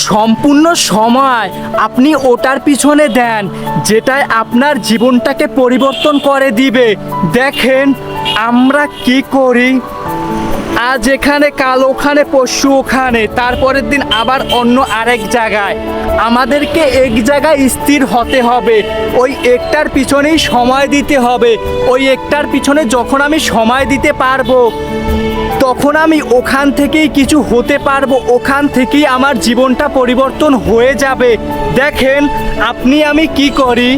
সম্পূর্ণ সময় আপনি ওটার পিছনে দেন যেটায় আপনার জীবনটাকে পরিবর্তন করে দিবে। দেখেন আমরা কি করি, আজ এখানে কাল ওখানে পরশু ওখানে, তারপরের দিন আবার অন্য আরেক জায়গায়। আমাদেরকে এক জায়গায় স্থির হতে হবে, ওই একটার পিছনেই সময় দিতে হবে। ওই একটার পিছনে যখন আমি সময় দিতে পারবো তখন আমি ওখান থেকেই কিছু হতে পারবো, ওখান থেকেই আমার জীবনটা পরিবর্তন হয়ে যাবে। দেখেন আপনি আমি কি করি,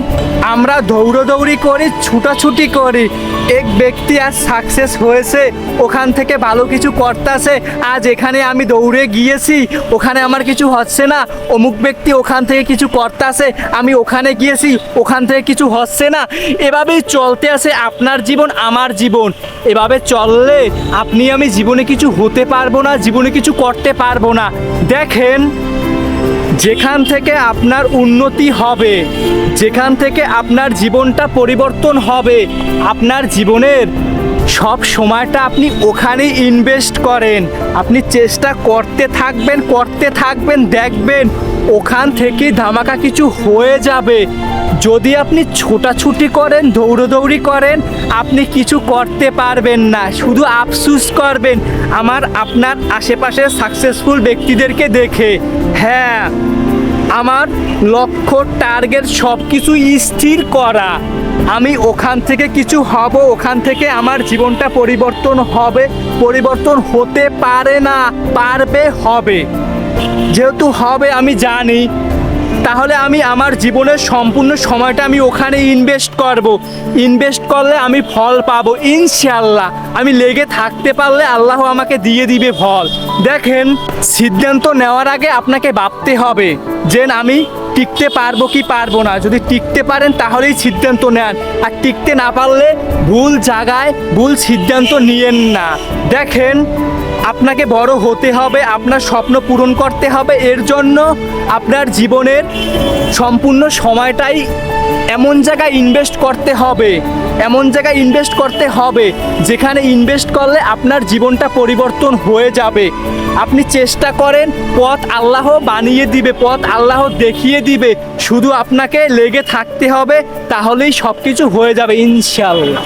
আমরা দৌড়াদৌড়ি করি, ছুটাছুটি করি। এক ব্যক্তি আজ সাকসেস হয়েছে, ওখান থেকে ভালো কিছু করতেছে, আজ এখানে আমি দৌড়ে গিয়েছি, ওখানে আমার কিছু হচ্ছে না। অমুক ব্যক্তি ওখান থেকে কিছু করতেছে, আমি ওখানে গিয়েছি, ওখান থেকে কিছু হচ্ছে না। এভাবেই চলতে আছে আপনার জীবন আমার জীবন। এভাবে চললে আপনি আমি জীবনে কিছু হতে পারবো না, জীবনে কিছু করতে পারবো না। দেখেন যেখান থেকে আপনার উন্নতি হবে, যেখান থেকে আপনার জীবনটা পরিবর্তন হবে, আপনার জীবনের সব সময়টা আপনি ওখানেই ইনভেস্ট করেন। আপনি চেষ্টা করতে থাকবেন, দেখবেন ওখান থেকে ধামাকা কিছু হয়ে যাবে। যদি আপনি ছোটাছুটি করেন, দৌড়দৌড়ি করেন, আপনি কিছু করতে পারবেন না, শুধু আফসুস করবেন আপনার আশেপাশের সাকসেসফুল ব্যক্তিদেরকে দেখে। হ্যাঁ, আমার লক্ষ্য টার্গেট সব কিছু স্থির করা, আমি ওখান থেকে কিছু হব, ওখান থেকে আমার জীবনটা পরিবর্তন হবে। পরিবর্তন হতে পারে না, পারবে, হবে। যেহেতু হবে আমি জানি, তাহলে আমি আমার জীবনের সম্পূর্ণ সময়টা আমি ওখানে ইনভেস্ট করব। ইনভেস্ট করলে আমি ফল পাবো ইনশাআল্লাহ। আমি লেগে থাকতে পারলে আল্লাহ আমাকে দিয়ে দিবে ফল। দেখেন সিদ্ধান্ত নেওয়ার আগে আপনাকে ভাবতে হবে যে আমি টিকতে পারবো কি পারবো না। যদি টিকতে পারেন তাহলেই সিদ্ধান্ত নেন, আর টিকতে না পারলে ভুল জায়গায় ভুল সিদ্ধান্ত নিয়েন না। দেখেন আপনাকে বড় হতে হবে, আপনার স্বপ্ন পূরণ করতে হবে। এর জন্য আপনার জীবনের সম্পূর্ণ সময়টাই এমন জায়গায় ইনভেস্ট করতে হবে, এমন জায়গায় ইনভেস্ট করতে হবে যেখানে ইনভেস্ট করলে আপনার জীবনটা পরিবর্তন হয়ে যাবে। আপনি চেষ্টা করেন, পথ আল্লাহ বানিয়ে দিবে, পথ আল্লাহ দেখিয়ে দিবে। শুধু আপনাকে লেগে থাকতে হবে, তাহলেই সব কিছু হয়ে যাবে ইনশাআল্লাহ।